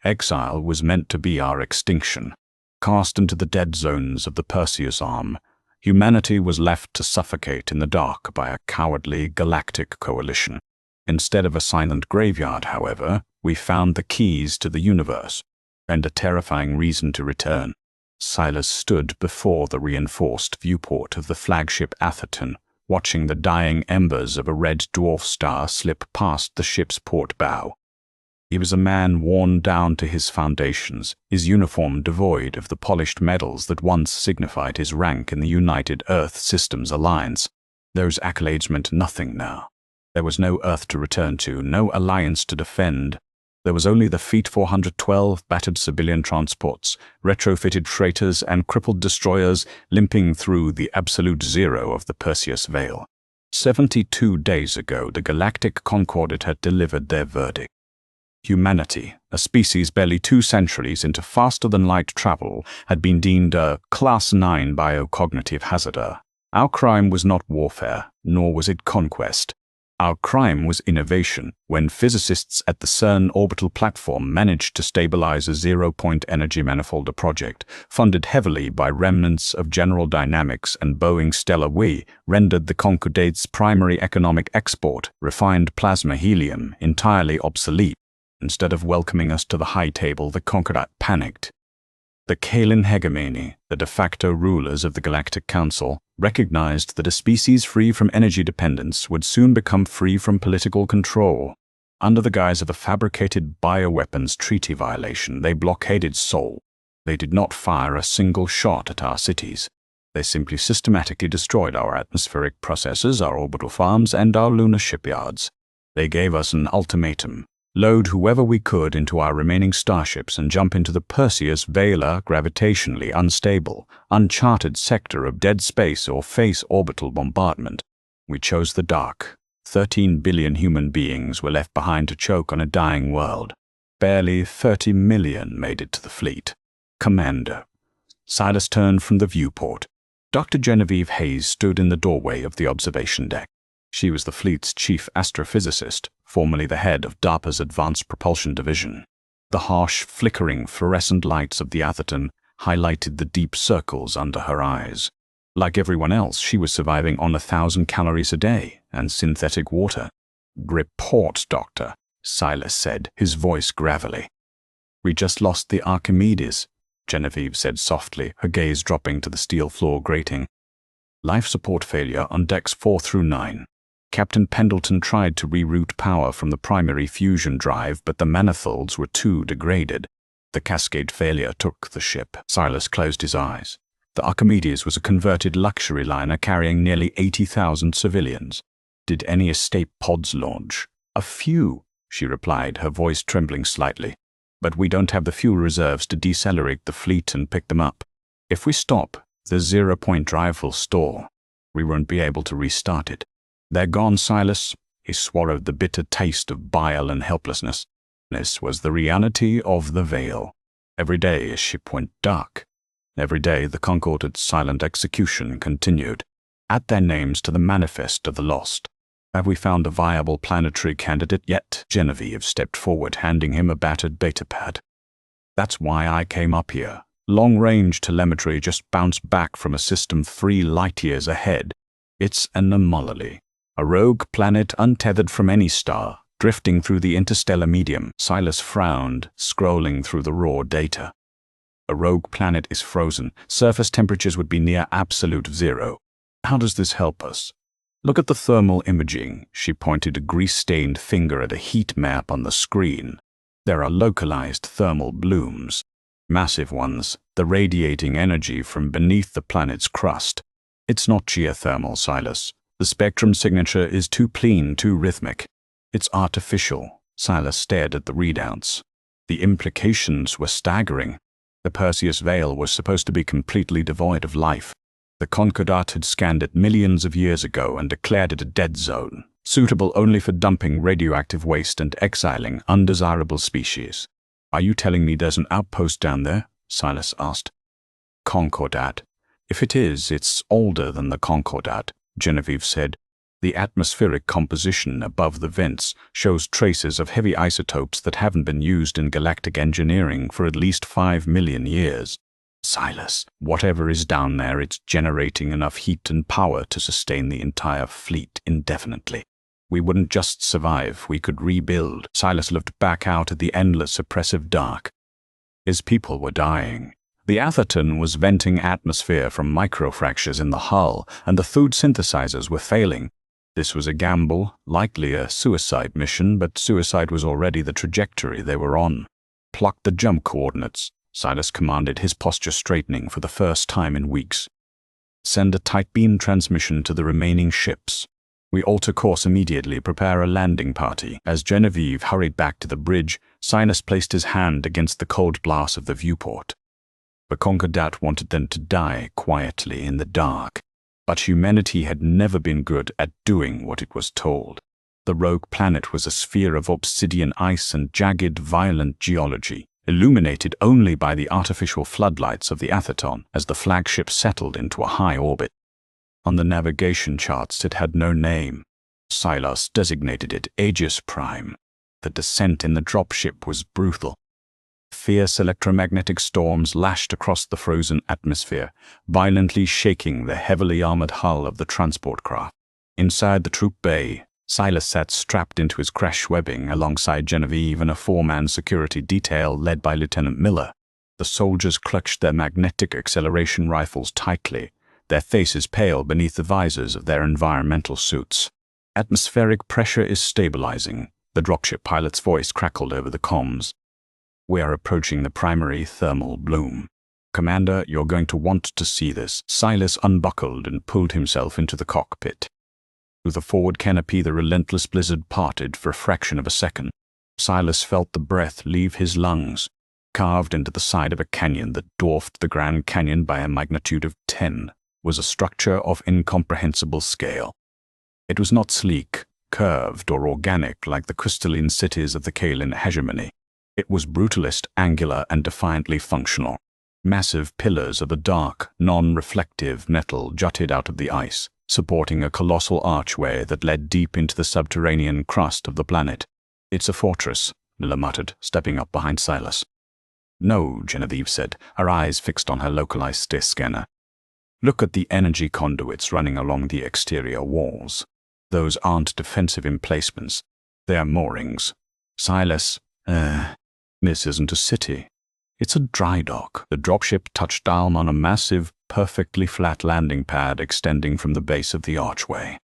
Exile was meant to be our extinction. Cast into the dead zones of the Perseus arm, humanity was left to suffocate in the dark by a cowardly galactic coalition. Instead of a silent graveyard, however, we found the keys to the universe, and a terrifying reason to return. Silas stood before the reinforced viewport of the flagship Atherton, watching the dying embers of a red dwarf star slip past the ship's port bow. He was a man worn down to his foundations, his uniform devoid of the polished medals that once signified his rank in the United Earth Systems Alliance. Those accolades meant nothing now. There was no Earth to return to, no alliance to defend. There was only the Feet 412 battered civilian transports, retrofitted freighters, and crippled destroyers limping through the absolute zero of the Perseus Veil. 72 days ago, the Galactic Concordat had delivered their verdict. Humanity, a species barely 2 centuries into faster-than-light travel, had been deemed a Class 9 biocognitive hazard. Our crime was not warfare, nor was it conquest. Our crime was innovation, when physicists at the CERN orbital platform managed to stabilize a zero-point energy manifolder project, funded heavily by remnants of General Dynamics and Boeing Stellar. We rendered the Concordat's primary economic export, refined plasma helium, entirely obsolete. Instead of welcoming us to the high table, the Concordat panicked. The Kaelin hegemony, the de facto rulers of the Galactic Council, recognized that a species free from energy dependence would soon become free from political control. Under the guise of a fabricated bioweapons treaty violation, they blockaded Sol. They did not fire a single shot at our cities. They simply systematically destroyed our atmospheric processes, our orbital farms, and our lunar shipyards. They gave us an ultimatum: load whoever we could into our remaining starships and jump into the Perseus Veil, gravitationally unstable, uncharted sector of dead space, or face orbital bombardment. We chose the dark. 13 billion human beings were left behind to choke on a dying world. Barely 30 million made it to the fleet. Commander. Silas turned from the viewport. Dr. Genevieve Hayes stood in the doorway of the observation deck. She was the fleet's chief astrophysicist, formerly the head of DARPA's Advanced Propulsion Division. The harsh, flickering fluorescent lights of the Atherton highlighted the deep circles under her eyes. Like everyone else, she was surviving on 1,000 calories a day and synthetic water. "Report, Doctor," Silas said, his voice gravelly. "We just lost the Archimedes," Genevieve said softly, her gaze dropping to the steel floor grating. "Life support failure on decks 4 through 9. Captain Pendleton tried to reroute power from the primary fusion drive, but the manifolds were too degraded. The cascade failure took the ship." Silas closed his eyes. The Archimedes was a converted luxury liner carrying nearly 80,000 civilians. "Did any escape pods launch?" "A few," she replied, her voice trembling slightly. "But we don't have the fuel reserves to decelerate the fleet and pick them up. If we stop, the zero-point drive will stall. We won't be able to restart it." "They're gone, Silas." He swallowed the bitter taste of bile and helplessness. This was the reality of the Veil. Every day a ship went dark. Every day the Concordat's silent execution continued. "Add their names to the manifest of the lost. Have we found a viable planetary candidate yet?" Genevieve stepped forward, handing him a battered beta pad. "That's why I came up here. Long-range telemetry just bounced back from a system 3 light-years ahead. It's an anomaly. A rogue planet untethered from any star, drifting through the interstellar medium." Silas frowned, scrolling through the raw data. "A rogue planet is frozen. Surface temperatures would be near absolute zero. How does this help us?" "Look at the thermal imaging." She pointed a grease-stained finger at a heat map on the screen. "There are localized thermal blooms. Massive ones, the radiating energy from beneath the planet's crust. It's not geothermal, Silas. The spectrum signature is too clean, too rhythmic. It's artificial." Silas stared at the readouts. The implications were staggering. The Perseus Veil was supposed to be completely devoid of life. The Concordat had scanned it millions of years ago and declared it a dead zone, suitable only for dumping radioactive waste and exiling undesirable species. "Are you telling me there's an outpost down there?" Silas asked. "Concordat. If it is, it's older than the Concordat," Genevieve said. The atmospheric composition above the vents shows traces of heavy isotopes that haven't been used in galactic engineering for at least 5 million years. Silas, whatever is down there, it's generating enough heat and power to sustain the entire fleet indefinitely. We wouldn't just survive, we could rebuild. Silas looked back out at the endless oppressive dark. His people were dying. The Atherton was venting atmosphere from microfractures in the hull, and the food synthesizers were failing. This was a gamble, likely a suicide mission, but suicide was already the trajectory they were on. Pluck the jump coordinates, Silas commanded, his posture straightening for the first time in weeks. Send a tight beam transmission to the remaining ships. We alter course immediately, prepare a landing party. As Genevieve hurried back to the bridge, Silas placed his hand against the cold glass of the viewport. The Concordat wanted them to die quietly in the dark. But humanity had never been good at doing what it was told. The rogue planet was a sphere of obsidian ice and jagged, violent geology, illuminated only by the artificial floodlights of the Atherton as the flagship settled into a high orbit. On the navigation charts it had no name. Silas designated it Aegis Prime. The descent in the dropship was brutal. Fierce electromagnetic storms lashed across the frozen atmosphere, violently shaking the heavily armored hull of the transport craft. Inside the troop bay, Silas sat strapped into his crash webbing alongside Genevieve and a 4-man security detail led by Lieutenant Miller. The soldiers clutched their magnetic acceleration rifles tightly, their faces pale beneath the visors of their environmental suits. Atmospheric pressure is stabilizing, the dropship pilot's voice crackled over the comms. We are approaching the primary thermal bloom. Commander, you're going to want to see this. Silas unbuckled and pulled himself into the cockpit. Through the forward canopy, the relentless blizzard parted for a fraction of a second. Silas felt the breath leave his lungs. Carved into the side of a canyon that dwarfed the Grand Canyon by a magnitude of 10 was a structure of incomprehensible scale. It was not sleek, curved, or organic like the crystalline cities of the Kaelin hegemony. It was brutalist, angular, and defiantly functional. Massive pillars of the dark, non-reflective metal jutted out of the ice, supporting a colossal archway that led deep into the subterranean crust of the planet. It's a fortress, Miller muttered, stepping up behind Silas. No, Genevieve said, her eyes fixed on her localized stair scanner. Look at the energy conduits running along the exterior walls. Those aren't defensive emplacements. They are moorings. Silas, this isn't a city. It's a dry dock. The dropship touched down on a massive, perfectly flat landing pad extending from the base of the archway.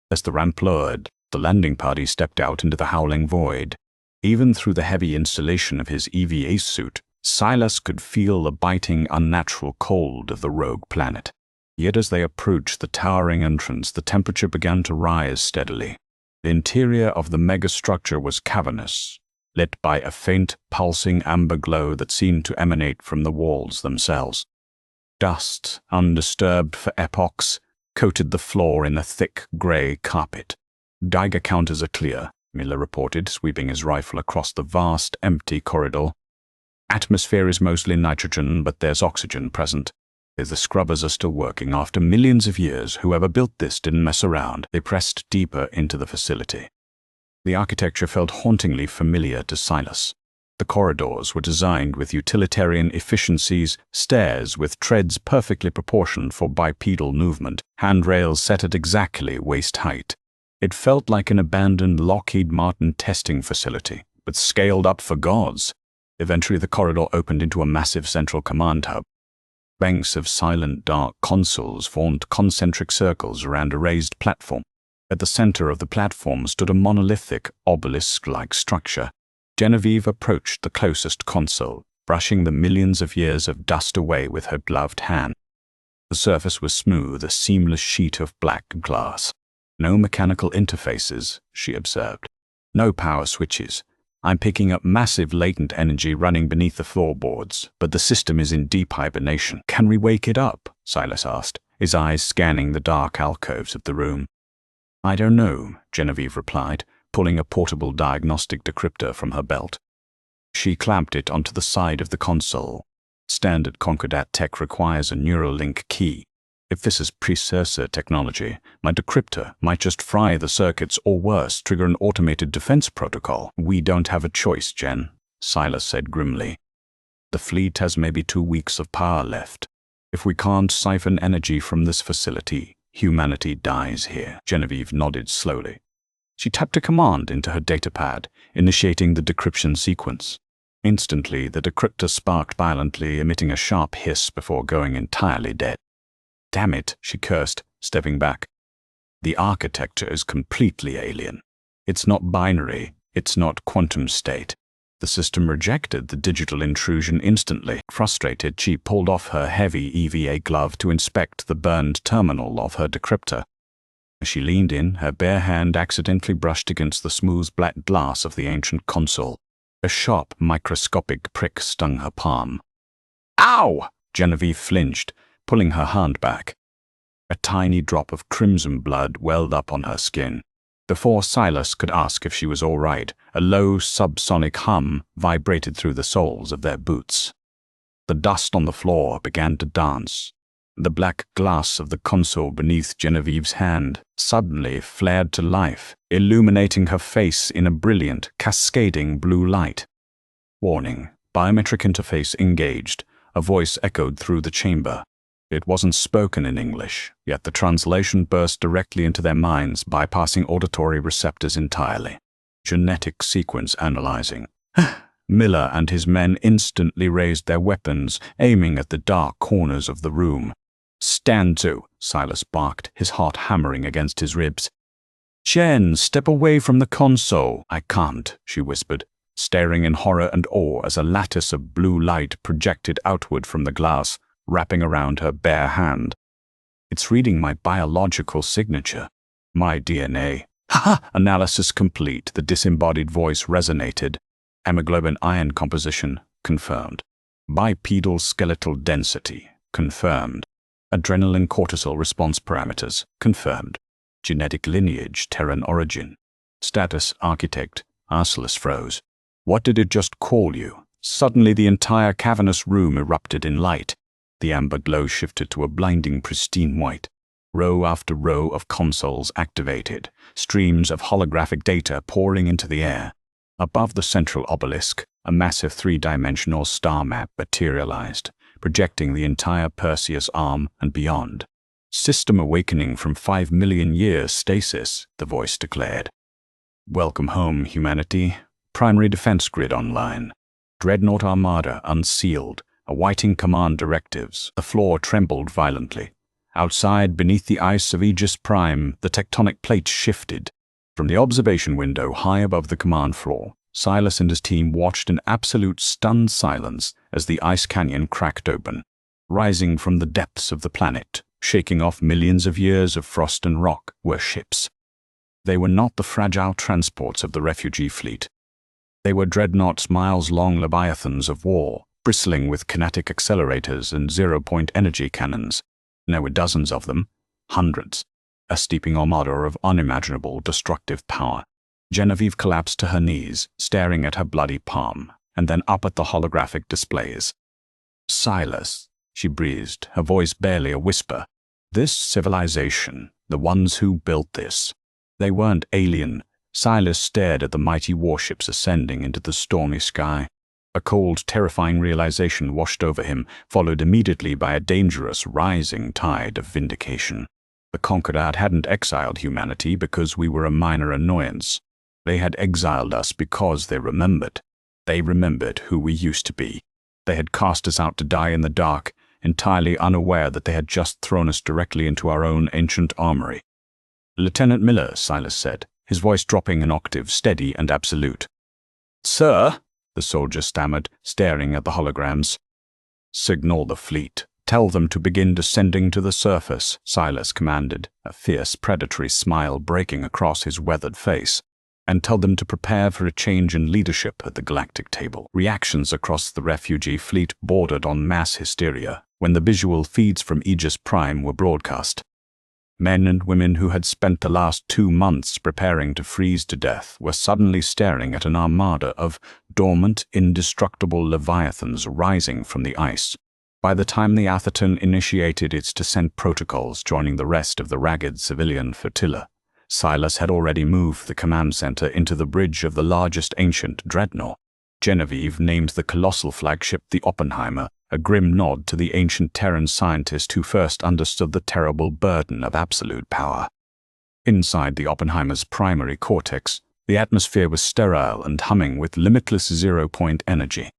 As the ramp lowered, the landing party stepped out into the howling void. Even through the heavy insulation of his EVA suit, Silas could feel the biting, unnatural cold of the rogue planet. Yet as they approached the towering entrance, the temperature began to rise steadily. The interior of the megastructure was cavernous, lit by a faint, pulsing amber glow that seemed to emanate from the walls themselves. Dust, undisturbed for epochs, coated the floor in a thick, gray carpet. Geiger counters are clear, Miller reported, sweeping his rifle across the vast, empty corridor. Atmosphere is mostly nitrogen, but there's oxygen present. The scrubbers are still working. After millions of years, whoever built this didn't mess around. They pressed deeper into the facility. The architecture felt hauntingly familiar to Silas. The corridors were designed with utilitarian efficiencies, stairs with treads perfectly proportioned for bipedal movement, handrails set at exactly waist height. It felt like an abandoned Lockheed Martin testing facility, but scaled up for gods. Eventually the corridor opened into a massive central command hub. Banks of silent, dark consoles formed concentric circles around a raised platform. At the center of the platform stood a monolithic, obelisk-like structure. Genevieve approached the closest console, brushing the millions of years of dust away with her gloved hand. The surface was smooth, a seamless sheet of black glass. No mechanical interfaces, she observed. No power switches. I'm picking up massive latent energy running beneath the floorboards, but the system is in deep hibernation. Can we wake it up? Silas asked, his eyes scanning the dark alcoves of the room. I don't know, Genevieve replied, pulling a portable diagnostic decryptor from her belt. She clamped it onto the side of the console. Standard Concordat tech requires a Neuralink key. If this is precursor technology, my decryptor might just fry the circuits or worse, trigger an automated defense protocol. We don't have a choice, Jen, Silas said grimly. The fleet has maybe 2 weeks of power left. If we can't siphon energy from this facility, humanity dies here. Genevieve nodded slowly. She tapped a command into her datapad, initiating the decryption sequence. Instantly, the decryptor sparked violently, emitting a sharp hiss before going entirely dead. Damn it, she cursed, stepping back. The architecture is completely alien. It's not binary, it's not quantum state. The system rejected the digital intrusion instantly. Frustrated, she pulled off her heavy EVA glove to inspect the burned terminal of her decryptor. As she leaned in, her bare hand accidentally brushed against the smooth black glass of the ancient console. A sharp, microscopic prick stung her palm. Ow! Genevieve flinched, pulling her hand back. A tiny drop of crimson blood welled up on her skin. Before Silas could ask if she was all right, a low subsonic hum vibrated through the soles of their boots. The dust on the floor began to dance. The black glass of the console beneath Genevieve's hand suddenly flared to life, illuminating her face in a brilliant, cascading blue light. Warning, biometric interface engaged, a voice echoed through the chamber. It wasn't spoken in English, yet the translation burst directly into their minds, bypassing auditory receptors entirely. Genetic sequence analyzing. Miller and his men instantly raised their weapons, aiming at the dark corners of the room. Stand to, Silas barked, his heart hammering against his ribs. Jen, step away from the console. I can't, she whispered, staring in horror and awe as a lattice of blue light projected outward from the glass, wrapping around her bare hand. It's reading my biological signature. My DNA. Ha! Analysis complete, the disembodied voice resonated. Hemoglobin iron composition, confirmed. Bipedal skeletal density, confirmed. Adrenaline cortisol response parameters, confirmed. Genetic lineage, Terran origin. Status, architect. Silas froze. What did it just call you? Suddenly the entire cavernous room erupted in light. The amber glow shifted to a blinding pristine white. Row after row of consoles activated, streams of holographic data pouring into the air. Above the central obelisk, a massive 3-dimensional star map materialized, projecting the entire Perseus arm and beyond. System awakening from 5 million years stasis, the voice declared. Welcome home, humanity. Primary defense grid online. Dreadnought Armada unsealed. Awaiting command directives. The floor trembled violently. Outside, beneath the ice of Aegis Prime, the tectonic plates shifted. From the observation window high above the command floor, Silas and his team watched in absolute stunned silence as the ice canyon cracked open. Rising from the depths of the planet, shaking off millions of years of frost and rock, were ships. They were not the fragile transports of the refugee fleet. They were dreadnoughts, miles-long leviathans of war, bristling with kinetic accelerators and zero-point energy cannons. There were dozens of them, hundreds, a steeping armada of unimaginable destructive power. Genevieve collapsed to her knees, staring at her bloody palm, and then up at the holographic displays. Silas, she breathed, her voice barely a whisper. This civilization, the ones who built this, they weren't alien. Silas stared at the mighty warships ascending into the stormy sky. A cold, terrifying realization washed over him, followed immediately by a dangerous, rising tide of vindication. The Conqueror hadn't exiled humanity because we were a minor annoyance. They had exiled us because they remembered. They remembered who we used to be. They had cast us out to die in the dark, entirely unaware that they had just thrown us directly into our own ancient armory. Lieutenant Miller, Silas said, his voice dropping an octave, steady and absolute. Sir, the soldier stammered, staring at the holograms. Signal the fleet. Tell them to begin descending to the surface, Silas commanded, a fierce predatory smile breaking across his weathered face. And tell them to prepare for a change in leadership at the galactic table. Reactions across the refugee fleet bordered on mass hysteria when the visual feeds from Aegis Prime were broadcast. Men and women who had spent the last 2 months preparing to freeze to death were suddenly staring at an armada of dormant, indestructible leviathans rising from the ice. By the time the Atherton initiated its descent protocols, joining the rest of the ragged civilian flotilla, Silas had already moved the command center into the bridge of the largest ancient dreadnought. Genevieve named the colossal flagship the Oppenheimer, a grim nod to the ancient Terran scientist who first understood the terrible burden of absolute power. Inside the Oppenheimer's primary cortex, the atmosphere was sterile and humming with limitless zero-point energy.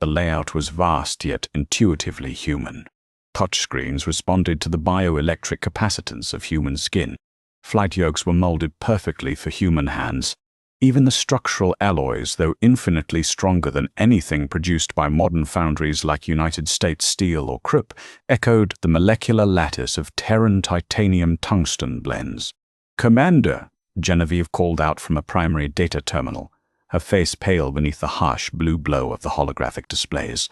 The layout was vast yet intuitively human. Touchscreens responded to the bioelectric capacitance of human skin. Flight yokes were molded perfectly for human hands. Even the structural alloys, though infinitely stronger than anything produced by modern foundries like United States Steel or Krupp, echoed the molecular lattice of Terran titanium tungsten blends. "Commander," Genevieve called out from a primary data terminal, her face pale beneath the harsh blue glow of the holographic displays.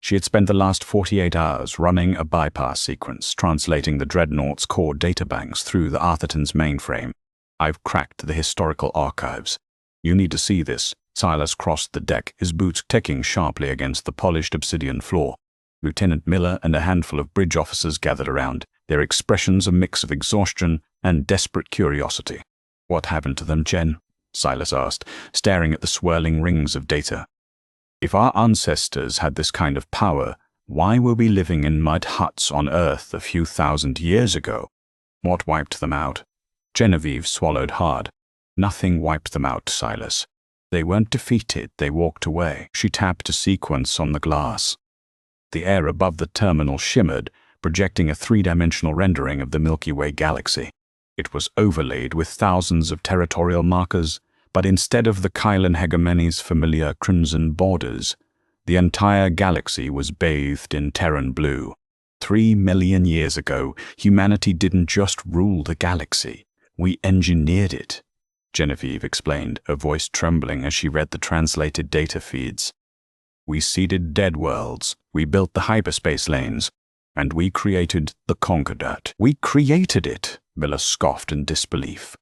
She had spent the last 48 hours running a bypass sequence, translating the Dreadnought's core databanks through the Atherton's mainframe. "I've cracked the historical archives. You need to see this." Silas crossed the deck, his boots ticking sharply against the polished obsidian floor. Lieutenant Miller and a handful of bridge officers gathered around, their expressions a mix of exhaustion and desperate curiosity. "What happened to them, Jen?" Silas asked, staring at the swirling rings of data. "If our ancestors had this kind of power, why were we living in mud huts on Earth a few thousand years ago? What wiped them out?" Genevieve swallowed hard. "Nothing wiped them out, Silas. They weren't defeated, they walked away." She tapped a sequence on the glass. The air above the terminal shimmered, projecting a three-dimensional rendering of the Milky Way galaxy. It was overlaid with thousands of territorial markers, but instead of the Kylan hegemonys' familiar crimson borders, the entire galaxy was bathed in Terran blue. 3 million years ago, humanity didn't just rule the galaxy. We engineered it, Genevieve explained, her voice trembling as she read the translated data feeds. "We seeded dead worlds, we built the hyperspace lanes, and we created the Concordat." "We created it," Miller scoffed in disbelief.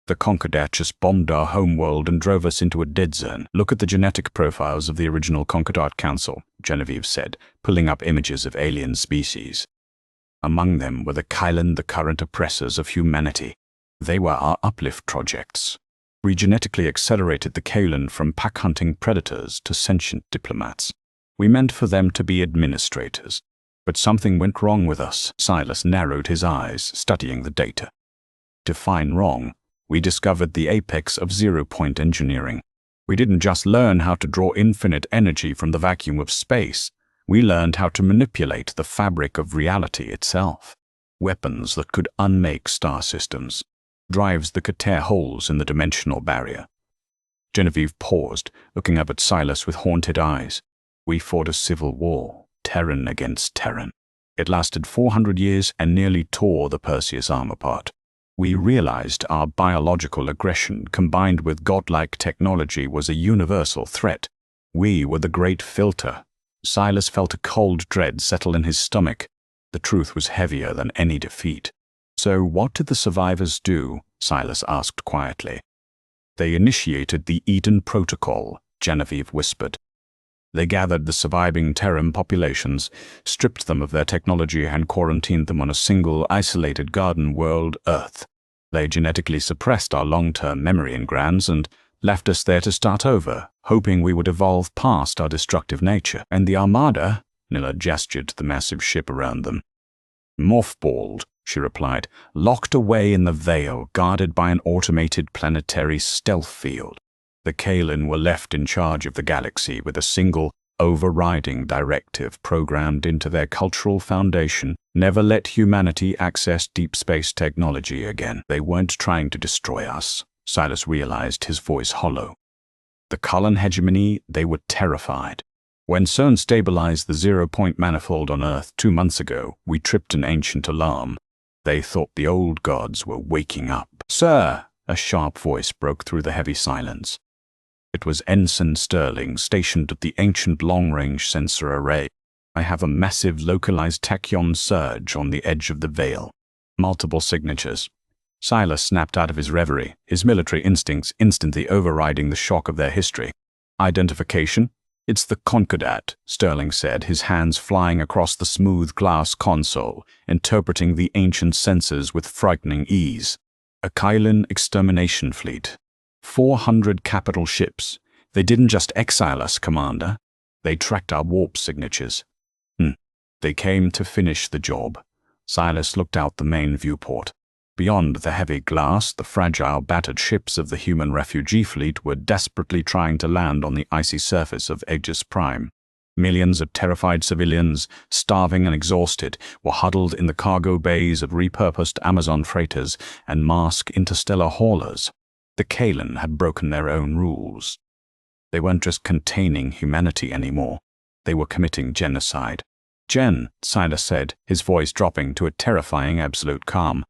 "The Concordat just bombed our homeworld and drove us into a dead zone. Look at the genetic profiles of the original Concordat Council," Genevieve said, pulling up images of alien species. "Among them were the Kylan, the current oppressors of humanity. They were our uplift projects. We genetically accelerated the Kylan from pack-hunting predators to sentient diplomats. We meant for them to be administrators. But something went wrong with us." Silas narrowed his eyes, studying the data. "Define wrong. We discovered the apex of zero-point engineering. We didn't just learn how to draw infinite energy from the vacuum of space. We learned how to manipulate the fabric of reality itself. Weapons that could unmake star systems. Drives that could tear holes in the dimensional barrier." Genevieve paused, looking up at Silas with haunted eyes. "We fought a civil war, Terran against Terran. It lasted 400 years and nearly tore the Perseus arm apart. We realized our biological aggression combined with godlike technology was a universal threat. We were the great filter." Silas felt a cold dread settle in his stomach. The truth was heavier than any defeat. "So what did the survivors do?" Silas asked quietly. "They initiated the Eden Protocol," Genevieve whispered. "They gathered the surviving Terran populations, stripped them of their technology and quarantined them on a single, isolated garden world, Earth. They genetically suppressed our long-term memory engrams and left us there to start over, hoping we would evolve past our destructive nature. And the Armada," Miller gestured to the massive ship around them. "Mothballed," she replied, "locked away in the Veil, guarded by an automated planetary stealth field. The Kylan were left in charge of the galaxy with a single, overriding directive programmed into their cultural foundation: never let humanity access deep space technology again. They weren't trying to destroy us." Silas realized, his voice hollow. "The Kylan hegemony, they were terrified. When CERN stabilized the zero-point manifold on Earth 2 months ago, we tripped an ancient alarm. They thought the old gods were waking up." "Sir!" A sharp voice broke through the heavy silence. It was Ensign Sterling, stationed at the ancient long-range sensor array. "I have a massive localized tachyon surge on the edge of the Veil. Multiple signatures." Silas snapped out of his reverie, his military instincts instantly overriding the shock of their history. "Identification?" "It's the Concordat," Sterling said, his hands flying across the smooth glass console, interpreting the ancient sensors with frightening ease. "A Kylan extermination fleet. 400 capital ships. They didn't just exile us, Commander. They tracked our warp signatures. They came to finish the job." Silas looked out the main viewport. Beyond the heavy glass, the fragile, battered ships of the human refugee fleet were desperately trying to land on the icy surface of Aegis Prime. Millions of terrified civilians, starving and exhausted, were huddled in the cargo bays of repurposed Amazon freighters and masked interstellar haulers. The Kylan had broken their own rules. They weren't just containing humanity anymore. They were committing genocide. "Jen," Silas said, his voice dropping to a terrifying absolute calm.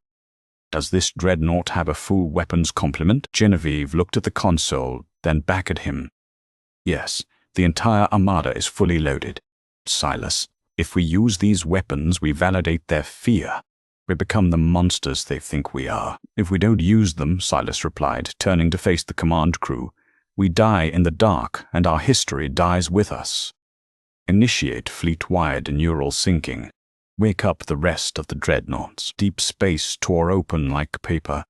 "Does this dreadnought have a full weapons complement?" Genevieve looked at the console, then back at him. "Yes, the entire armada is fully loaded. Silas, if we use these weapons, we validate their fear. We become the monsters they think we are. If we don't use them," Silas replied, turning to face the command crew, "we die in the dark, and our history dies with us. Initiate fleet-wide neural syncing. Wake up the rest of the dreadnoughts." Deep space tore open like paper.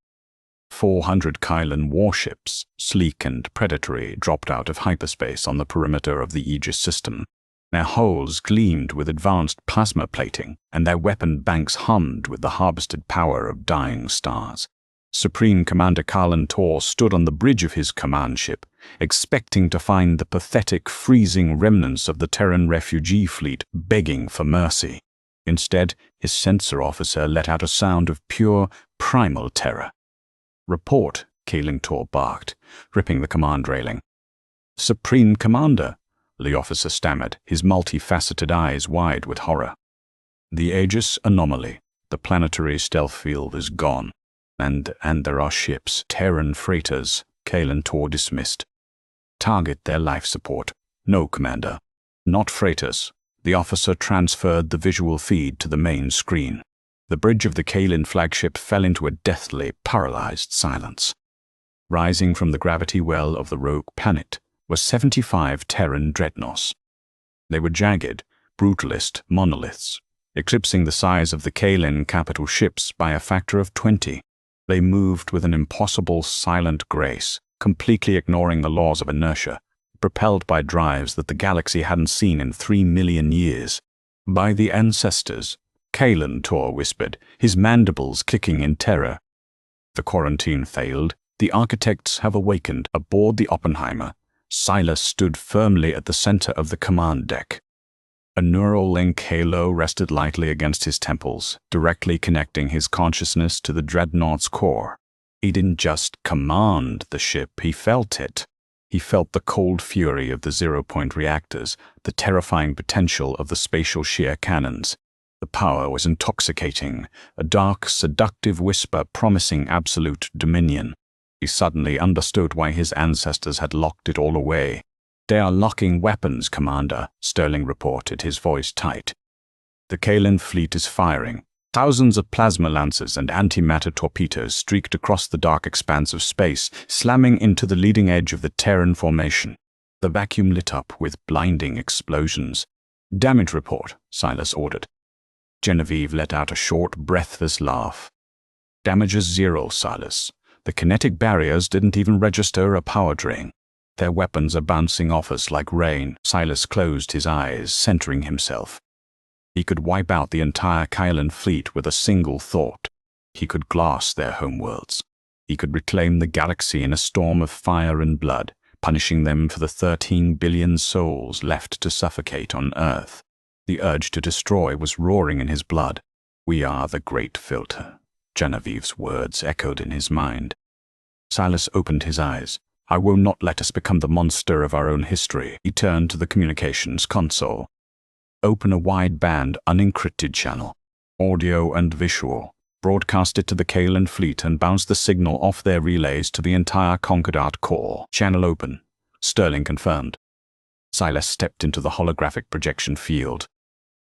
400 Kylan warships, sleek and predatory, dropped out of hyperspace on the perimeter of the Aegis system. Their hulls gleamed with advanced plasma plating, and their weapon banks hummed with the harvested power of dying stars. Supreme Commander Kallan Tor stood on the bridge of his command ship, expecting to find the pathetic, freezing remnants of the Terran refugee fleet begging for mercy. Instead, his sensor officer let out a sound of pure, primal terror. "Report," Kallan Tor barked, ripping the command railing. "Supreme Commander," the officer stammered, his multifaceted eyes wide with horror. "The Aegis anomaly. The planetary stealth field is gone. And there are ships, Terran freighters," Kallan Tor dismissed. "Target their life support." "No, Commander. Not freighters." The officer transferred the visual feed to the main screen. The bridge of the Kylan flagship fell into a deathly, paralyzed silence. Rising from the gravity well of the rogue planet were 75 Terran dreadnoughts. They were jagged, brutalist monoliths, eclipsing the size of the Kylan capital ships by a factor of 20. They moved with an impossible silent grace, completely ignoring the laws of inertia, propelled by drives that the galaxy hadn't seen in 3 million years. "By the ancestors," Kallan Tor whispered, his mandibles clicking in terror. "The quarantine failed. The architects have awakened." Aboard the Oppenheimer, Silas stood firmly at the center of the command deck. A neural link halo rested lightly against his temples, directly connecting his consciousness to the dreadnought's core. He didn't just command the ship, he felt it. He felt the cold fury of the zero-point reactors, the terrifying potential of the spatial shear cannons. The power was intoxicating, a dark, seductive whisper promising absolute dominion. He suddenly understood why his ancestors had locked it all away. "They are locking weapons, Commander," Sterling reported, his voice tight. "The Kylan fleet is firing." Thousands of plasma lancers and antimatter torpedoes streaked across the dark expanse of space, slamming into the leading edge of the Terran formation. The vacuum lit up with blinding explosions. "Damage report," Silas ordered. Genevieve let out a short, breathless laugh. "Damage is 0, Silas. The kinetic barriers didn't even register a power drain. Their weapons are bouncing off us like rain." Silas closed his eyes, centering himself. He could wipe out the entire Kylan fleet with a single thought. He could glass their homeworlds. He could reclaim the galaxy in a storm of fire and blood, punishing them for the 13 billion souls left to suffocate on Earth. The urge to destroy was roaring in his blood. "We are the great filter," Genevieve's words echoed in his mind. Silas opened his eyes. "I will not let us become the monster of our own history." He turned to the communications console. "Open a wideband unencrypted channel, audio and visual. Broadcast it to the Kylan fleet and bounce the signal off their relays to the entire Concordat core." "Channel open," Sterling confirmed. Silas stepped into the holographic projection field.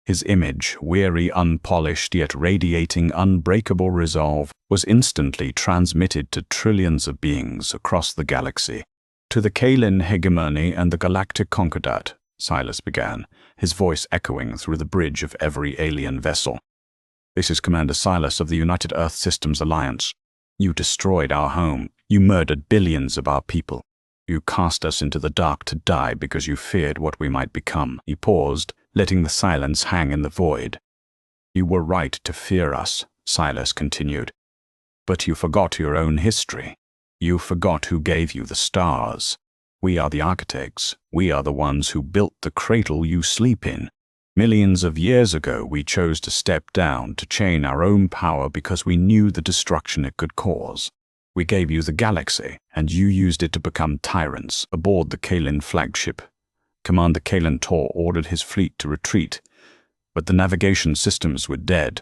His image, weary, unpolished, yet radiating unbreakable resolve, was instantly transmitted to trillions of beings across the galaxy. To the Kylan hegemony and the galactic Concordat, Silas began, his voice echoing through the bridge of every alien vessel. "This is Commander Silas of the United Earth Systems Alliance. You destroyed our home. You murdered billions of our people. You cast us into the dark to die because you feared what we might become." He paused, letting the silence hang in the void. "You were right to fear us," Silas continued. "But you forgot your own history. You forgot who gave you the stars. We are the architects. We are the ones who built the cradle you sleep in. Millions of years ago, we chose to step down, to chain our own power because we knew the destruction it could cause. We gave you the galaxy, and you used it to become tyrants aboard the Kaelin flagship. Commander Kaelin Tor ordered his fleet to retreat, but the navigation systems were dead.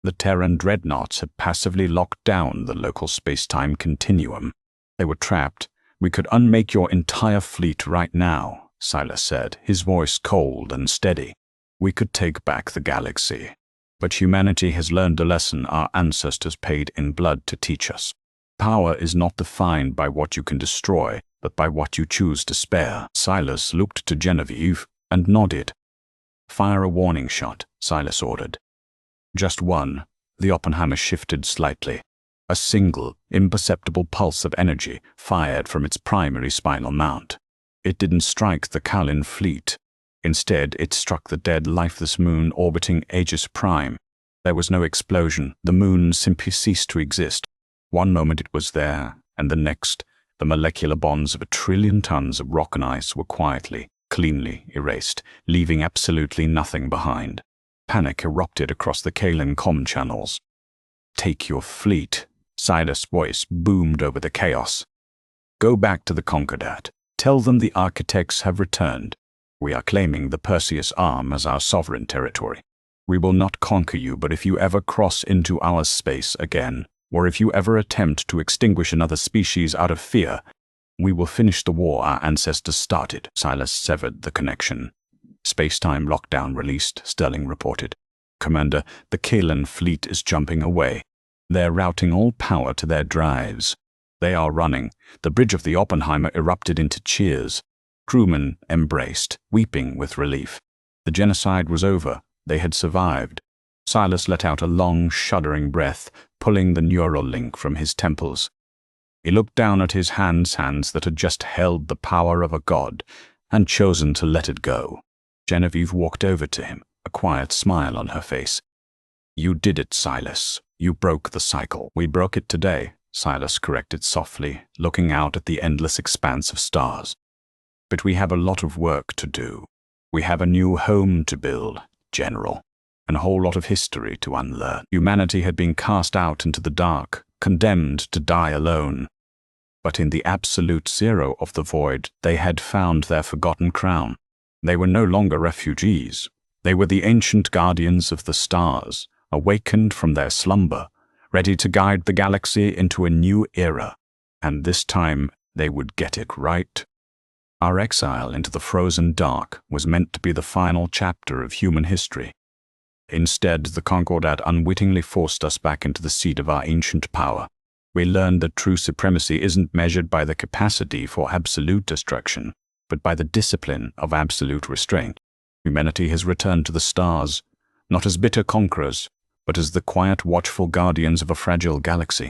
The Terran dreadnoughts had passively locked down the local space-time continuum. They were trapped. We could unmake your entire fleet right now," Silas said, his voice cold and steady. "We could take back the galaxy. But humanity has learned a lesson our ancestors paid in blood to teach us. Power is not defined by what you can destroy, but by what you choose to spare." Silas looked to Genevieve and nodded. "Fire a warning shot," Silas ordered. "Just one." The Oppenheimer shifted slightly. A single, imperceptible pulse of energy fired from its primary spinal mount. It didn't strike the Kaelin fleet. Instead, it struck the dead, lifeless moon orbiting Aegis Prime. There was no explosion. The moon simply ceased to exist. One moment it was there, and the next, the molecular bonds of 1 trillion tons of rock and ice were quietly, cleanly erased, leaving absolutely nothing behind. Panic erupted across the Kaelin comm channels. "Take your fleet," Silas' voice boomed over the chaos. "Go back to the Concordat. Tell them the architects have returned. We are claiming the Perseus Arm as our sovereign territory. We will not conquer you, but if you ever cross into our space again, or if you ever attempt to extinguish another species out of fear, we will finish the war our ancestors started." Silas severed the connection. "Space-time lockdown released," Sterling reported. "Commander, the Kaelin fleet is jumping away. They're routing all power to their drives. They are running." The bridge of the Oppenheimer erupted into cheers. Crewmen embraced, weeping with relief. The genocide was over. They had survived. Silas let out a long, shuddering breath, pulling the neural link from his temples. He looked down at his hands that had just held the power of a god, and chosen to let it go. Genevieve walked over to him, a quiet smile on her face. "You did it, Silas. You broke the cycle." "We broke it today," Silas corrected softly, looking out at the endless expanse of stars. "But we have a lot of work to do. We have a new home to build, General, and a whole lot of history to unlearn." Humanity had been cast out into the dark, condemned to die alone. But in the absolute zero of the void, they had found their forgotten crown. They were no longer refugees. They were the ancient guardians of the stars, awakened from their slumber, ready to guide the galaxy into a new era. And this time, they would get it right. Our exile into the frozen dark was meant to be the final chapter of human history. Instead, the Concordat unwittingly forced us back into the seat of our ancient power. We learned that true supremacy isn't measured by the capacity for absolute destruction, but by the discipline of absolute restraint. Humanity has returned to the stars, not as bitter conquerors, but as the quiet, watchful guardians of a fragile galaxy.